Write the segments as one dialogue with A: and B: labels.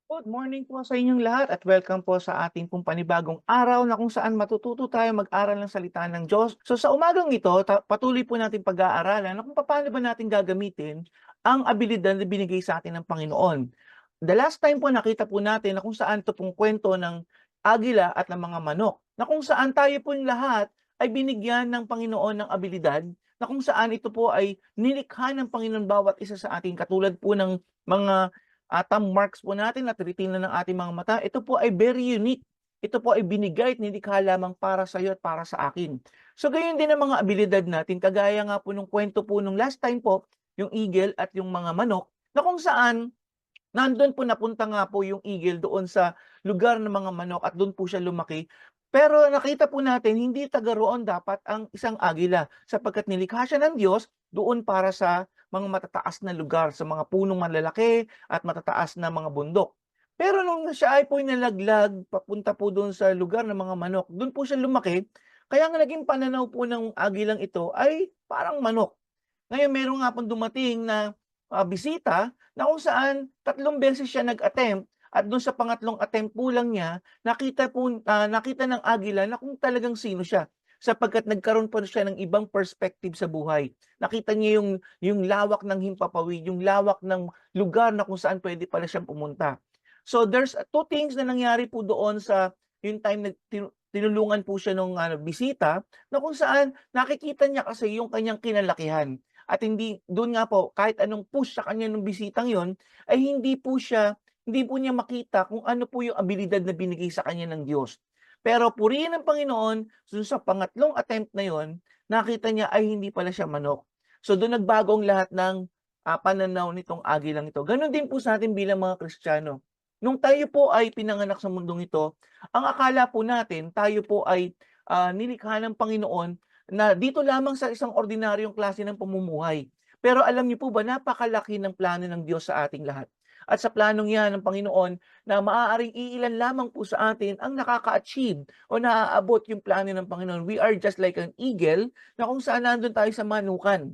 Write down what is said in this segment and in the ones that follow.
A: Good morning po sa inyong lahat at welcome po sa ating pong panibagong araw na kung saan matututo tayo mag-aral ng salita ng Diyos. So sa umagang ito, patuloy po natin pag-aaralan na kung paano ba natin gagamitin ang abilidad na binigay sa atin ng Panginoon. The last time po nakita po natin na kung saan ito pong kwento ng agila at ng mga manok, na kung saan tayo po lahat ay binigyan ng Panginoon ng abilidad, na kung saan ito po ay nilikha ng Panginoon bawat isa sa ating katulad po ng mga thumb marks po natin at retina ng ating mga mata, ito po ay very unique. Ito po ay binigay at nilikha lamang para sa iyo at para sa akin. So gayon din ang mga abilidad natin, kagaya nga po nung kwento po nung last time po, yung eagle at yung mga manok, na kung saan nandun po napunta nga po yung eagle doon sa lugar ng mga manok at doon po siya lumaki. Pero nakita po natin hindi taga roon dapat ang isang agila sapagkat nilikha siya ng Diyos doon para sa mga matataas na lugar, sa mga punong malalaki at matataas na mga bundok. Pero nung siya ay po nalaglag papunta po doon sa lugar ng mga manok, doon po siya lumaki. Kaya nga naging pananaw po ng agilang ito ay parang manok. Ngayon meron nga pong dumating na bisita na kung saan 3 beses siya nag-attempt at dun sa pangatlong attempt po lang niya nakita ng agila na kung talagang sino siya. Sapagkat nagkaroon pa siya ng ibang perspective sa buhay. Nakita niya yung lawak ng himpapawid, yung lawak ng lugar na kung saan pwede pala siyang pumunta. So there's two things na nangyari po doon sa yung time na tinulungan po siya nung bisita na kung saan nakikita niya kasi yung kanyang kinalakihan. At hindi do'n nga po kahit anong push sa kanya nung bisitang yon ay hindi po niya makita kung ano po yung abilidad na binigay sa kanya ng Diyos. Pero purihin ang Panginoon, dun sa pangatlong attempt na yon nakita niya ay hindi pala siya manok. So do'n nagbago ang lahat ng pananaw nitong agilang ito. Gano'n din po sa atin bilang mga Kristiyano. Nung tayo po ay pinanganak sa mundong ito, ang akala po natin tayo po ay nilikha ng Panginoon na dito lamang sa isang ordinaryong klase ng pamumuhay. Pero alam niyo po ba, napakalaki ng plano ng Diyos sa ating lahat. At sa planong yan ng Panginoon na maaaring iilan lamang po sa atin ang nakaka-achieve o naaabot yung plano ng Panginoon. We are just like an eagle na kung saan nandun tayo sa manukan.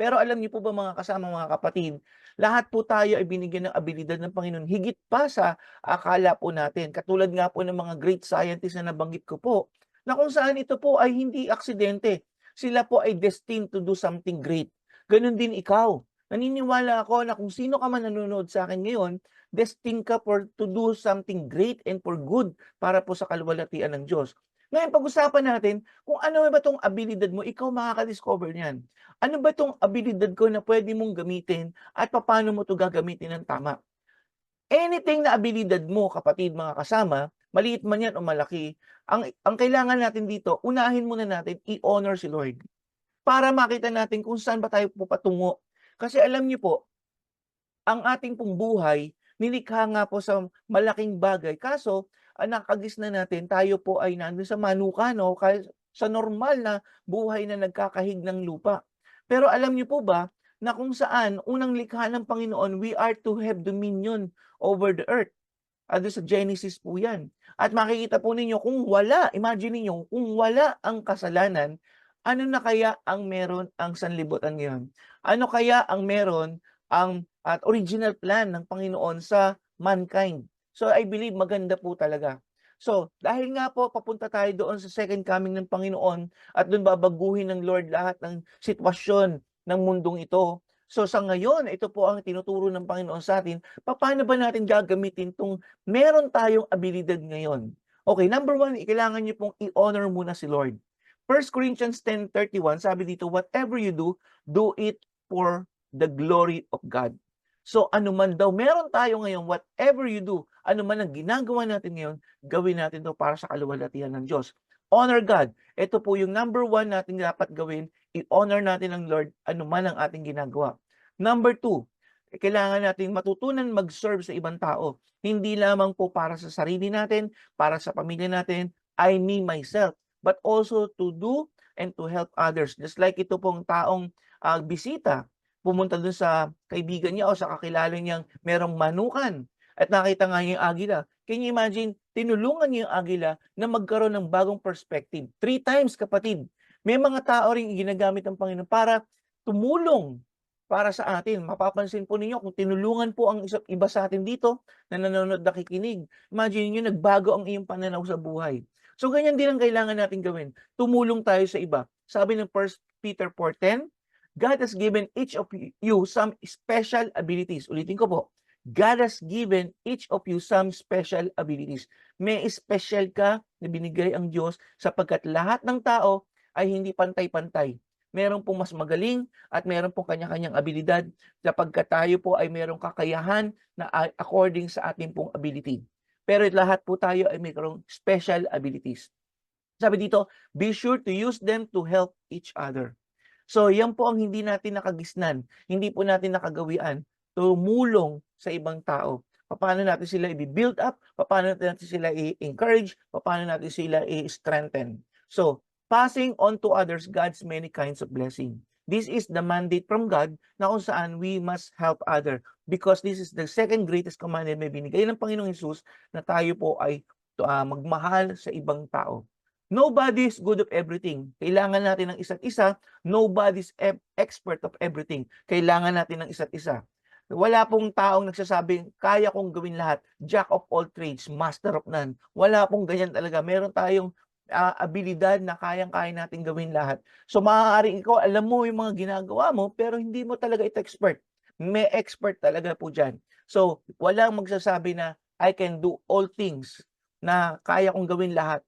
A: Pero alam niyo po ba mga kasama, mga kapatid, lahat po tayo ay binigyan ng abilidad ng Panginoon higit pa sa akala po natin. Katulad nga po ng mga great scientists na nabanggit ko po, na kung saan ito po ay hindi aksidente. Sila po ay destined to do something great. Ganon din ikaw. Naniniwala ako na kung sino ka man nanonood sa akin ngayon, destined ka to do something great and for good para po sa kaluwalhatian ng Diyos. Ngayon, pag-usapan natin kung ano ba itong abilidad mo, ikaw makaka-discover niyan. Ano ba 'tong abilidad ko na puwede mong gamitin at papaano mo 'to gagamitin ng tama? Anything na abilidad mo kapatid, mga kasama, maliit man 'yan o malaki, ang kailangan natin dito, unahin muna natin i-honor si Lord. Para makita natin kung saan ba tayo patungo. Kasi alam niyo po, ang ating pong buhay nilikha nga po sa malaking bagay kaso ang na natin tayo po ay nandun sa manukan o sa normal na buhay na nagkakahig ng lupa. Pero alam niyo po ba na kung saan unang likha ng Panginoon, we are to have dominion over the earth. Do'n sa Genesis po 'yan. At makikita po ninyo kung wala, imagine ninyo kung wala ang kasalanan, ano na kaya ang meron ang sanlibutan ngayon? Ano kaya ang meron ang at original plan ng Panginoon sa mankind? So, I believe maganda po talaga. So, dahil nga po papunta tayo doon sa second coming ng Panginoon at do'n babaguhin ng Lord lahat ng sitwasyon ng mundong ito. So, sa ngayon, ito po ang tinuturo ng Panginoon sa atin, papaano ba natin gagamitin 'tong meron tayong abilidad ngayon? Okay, number one, kailangan niyo pong i-honor muna si Lord. 1 Corinthians 10:31 sabi dito, "Whatever you do, do it for the glory of God." So, ano man daw meron tayo ngayon, whatever you do, ano man ang ginagawa natin ngayon, gawin natin 'to para sa kaluwalhatian ng Diyos. Honor God. Ito po yung number one nating dapat gawin, i-honor natin ang Lord ano man ang ating ginagawa. Number two, kailangan nating matutunan mag-serve sa ibang tao. Hindi lamang po para sa sarili natin, para sa pamilya natin, I, me, myself, but also to do and to help others. Just like ito pong taong bisita, pumunta dun sa kaibigan niya o sa kakilala niyang merong manukan at nakita nga niya yung agila. Can you imagine, tinulungan niya yung agila na magkaroon ng bagong perspective. 3 times, kapatid. May mga tao ring ginagamit ng Panginoon para tumulong para sa atin. Mapapansin po ninyo kung tinulungan po ang isa't iba sa atin dito na nanonood, nakikinig. Imagine niyo nagbago ang iyong pananaw sa buhay. So ganyan din ang kailangan natin gawin. Tumulong tayo sa iba. Sabi ng 1 Peter 4:10, God has given each of you some special abilities. Ulitin ko po. God has given each of you some special abilities. May special ka na binigay ang Diyos sapagkat lahat ng tao ay hindi pantay-pantay. Meron pong mas magaling at meron pong kanya-kanyang abilidad sapagkat tayo po ay merong kakayahan na according sa ating pong ability. Pero lahat po tayo ay mayroong special abilities. Sabi dito, be sure to use them to help each other. So yan po ang hindi natin nakagisnan, hindi po natin nakagawian, tumulong sa ibang tao. Paano natin sila i-build up, paano natin sila i-encourage, paano natin sila i-strengthen. So, passing on to others God's many kinds of blessing. This is the mandate from God na kung saan we must help other because this is the second greatest commandment may binigay ng Panginoong Hesus na tayo po ay magmahal sa ibang tao. Nobody is good of everything. Kailangan natin ng isa't isa. Nobody's expert of everything. Kailangan natin ng isa't isa. Wala pong taong nagsasabing, kaya kong gawin lahat. Jack of all trades, master of none. Wala pong ganyan talaga. Meron tayong abilidad na kayang-kaya natin gawin lahat. So maaaring ikaw, alam mo yung mga ginagawa mo, pero hindi mo talaga ito expert. May expert talaga po dyan. So, walang magsasabi na, I can do all things, na kaya kong gawin lahat.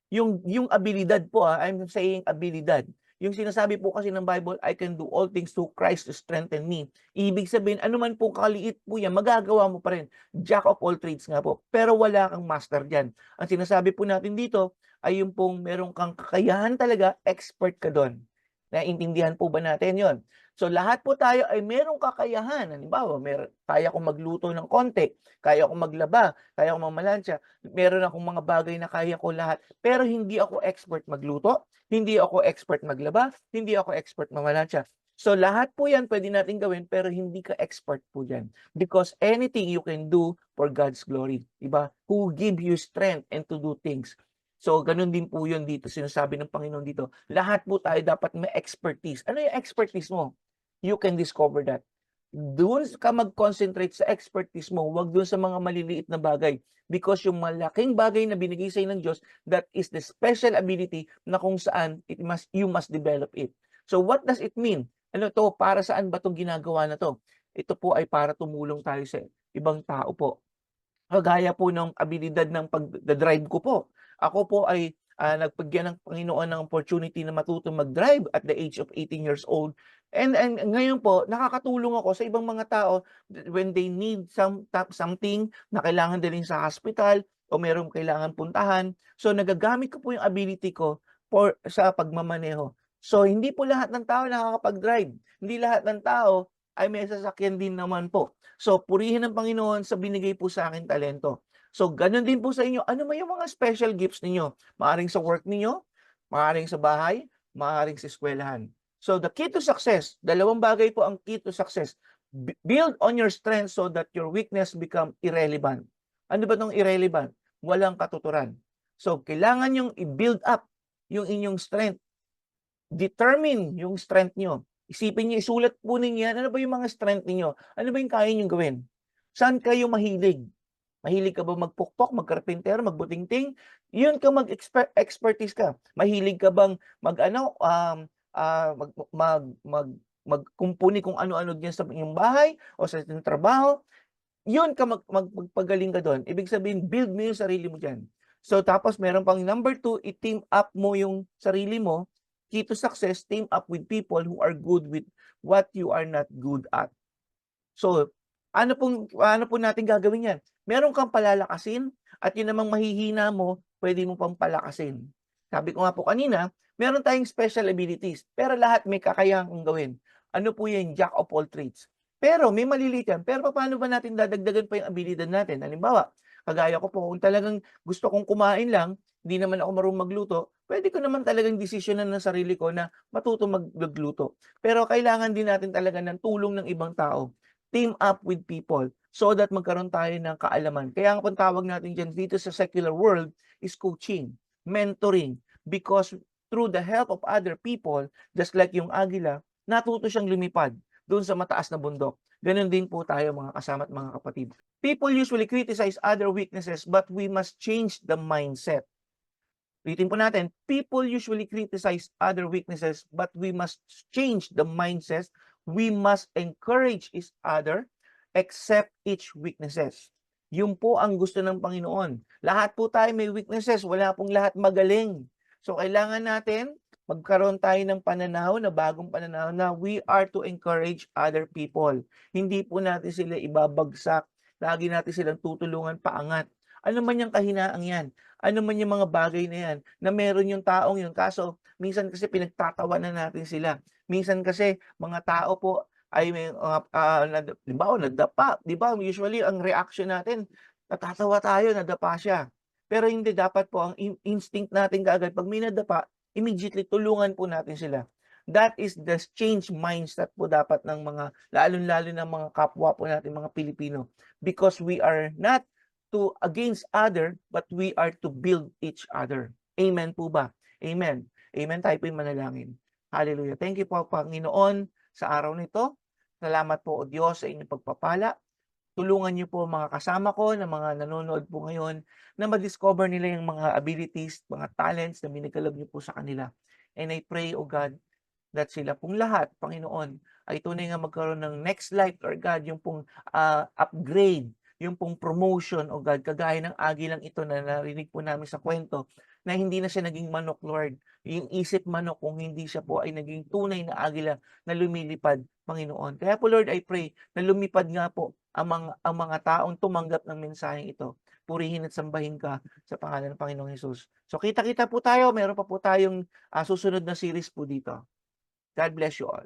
A: Yung abilidad po, I'm saying abilidad. Yung sinasabi po kasi ng Bible, I can do all things through Christ to strengthen me. Ibig sabihin, ano man po kaliit po yan, magagawa mo pa rin. Jack of all trades nga po. Pero wala kang master dyan. Ang sinasabi po natin dito, ay yung pong meron kang kakayahan talaga, expert ka doon. Naintindihan po ba natin yon? So lahat po tayo ay merong kakayahan. Halimbawa, kaya kong magluto ng konti, kaya kong maglaba, kaya kong mamalansya, meron akong mga bagay na kaya ko lahat. Pero hindi ako expert magluto, hindi ako expert maglaba, hindi ako expert mamalansya. So lahat po yan pwede natin gawin pero hindi ka expert po dyan. Because anything you can do for God's glory. Diba? Who give you strength and to do things. So, ganun din po yun dito. Sinasabi ng Panginoon dito, lahat po tayo dapat may expertise. Ano yung expertise mo? You can discover that. Doon ka mag-concentrate sa expertise mo, wag doon sa mga maliliit na bagay. Because yung malaking bagay na binigay sa ng Diyos, that is the special ability na kung saan you must develop it. So, what does it mean? Ano to? Para saan ba itong ginagawa na to? Ito po ay para tumulong tayo sa ibang tao po. Kagaya po ng abilidad ng pagda-drive ko po. Ako po ay nagpagyan ng Panginoon ng opportunity na matutong mag-drive at the age of 18 years old. And ngayon po, nakakatulong ako sa ibang mga tao when they need something na kailangan din sa hospital o merong kailangan puntahan. So nagagamit ko po yung ability ko sa pagmamaneho. So hindi po lahat ng tao nakakapag-drive. Hindi lahat ng tao ay may sasakyan din naman po. So, purihin ng Panginoon sa binigay po sa akin talento. So, ganun din po sa inyo. Ano ba yung mga special gifts ninyo? Maaring sa work ninyo, maaring sa bahay, maaring sa eskwelahan. So, the key to success, dalawang bagay po ang key to success. Build on your strength so that your weakness become irrelevant. Ano ba itong irrelevant? Walang katuturan. So, kailangan yung i-build up yung inyong strength. Determine yung strength nyo. Isipin niyo, isulat po ninyo yan. Ano ba yung mga strength niyo? Ano ba yung kaya niyong gawin? Saan kayo mahilig? Mahilig ka ba magpukpok, magkarpintero, magbutingting? Yun ka mag-expertise ka. Mahilig ka bang magkumpuni kung ano-ano diyan sa inyong bahay o sa inyong trabaho? Yun ka magpagaling ka doon. Ibig sabihin, build mo yung sarili mo diyan. So tapos meron pang number 2, i-team up mo yung sarili mo. Key to success, team up with people who are good with what you are not good at. So, ano po natin gagawin yan? Meron kang palalakasin at yun namang mahihina mo, pwede mo pang palakasin. Sabi ko nga po kanina, meron tayong special abilities, pero lahat may kakayahan kong gawin. Ano po yan? Jack of all trades. Pero may maliliit yan. Pero paano ba natin dadagdagan pa yung abilidad natin? Halimbawa, kagaya ko po, kung talagang gusto kong kumain lang, hindi naman ako marunong magluto, pwede ko naman talagang desisyonan ng sarili ko na matuto magluto. Pero kailangan din natin talaga ng tulong ng ibang tao. Team up with people so that magkaroon tayo ng kaalaman. Kaya ang tawag natin dyan dito sa secular world is coaching, mentoring. Because through the help of other people, just like yung agila, natuto siyang lumipad. doon sa mataas na bundok. Gano'n din po tayo mga kasama at mga kapatid. People usually criticize other weaknesses, but we must change the mindset. Ulitin po natin, people usually criticize other weaknesses, but we must change the mindset. We must encourage each other, accept each weaknesses. Yun po ang gusto ng Panginoon. Lahat po tayo may weaknesses, wala pong lahat magaling. So kailangan natin magkaroon tayo ng pananaw na bagong pananaw na we are to encourage other people. Hindi po natin sila ibabagsak. Lagi natin silang tutulungan paangat. Ano man yung kahinaang yan, ano man yung mga bagay na yan, na meron yung taong yun. Kaso, minsan kasi pinagtatawanan natin sila. Minsan kasi, mga tao po ay may, di ba, nagdapa. Di ba, usually, ang reaction natin, natatawa tayo, nadapa siya. Pero hindi, dapat po, ang instinct natin kaagad, pag may nadapa, immediately tulungan po natin sila. That is the change mindset po dapat ng mga, lalong-lalo ng mga kapwa po natin, mga Pilipino. Because we are not to against other, but we are to build each other. Amen po ba? Amen. Amen. Tayo po yung manalangin. Hallelujah. Thank you po, Panginoon, sa araw nito. Salamat po, O Diyos, sa inyong pagpapala. Tulungan niyo po mga kasama ko na mga nanonood po ngayon na ma-discover nila yung mga abilities, mga talents na binigkalab niyo po sa kanila. And I pray, O God, that sila pong lahat, Panginoon, ay tunay nga magkaroon ng next life, Lord God, yung pong upgrade, yung pong promotion, O God, kagaya ng agilang ito na narinig po namin sa kwento, na hindi na siya naging manok, Lord. Yung isip manok kung hindi siya po ay naging tunay na agila na lumilipad, Panginoon. Kaya po, Lord, I pray na lumipad nga po ang mga taong tumanggap ng mensaheng ito. Purihin at sambahin ka sa pangalan ng Panginoong Hesus. So kita-kita po tayo, meron pa po tayong susunod na series po dito. God bless you all.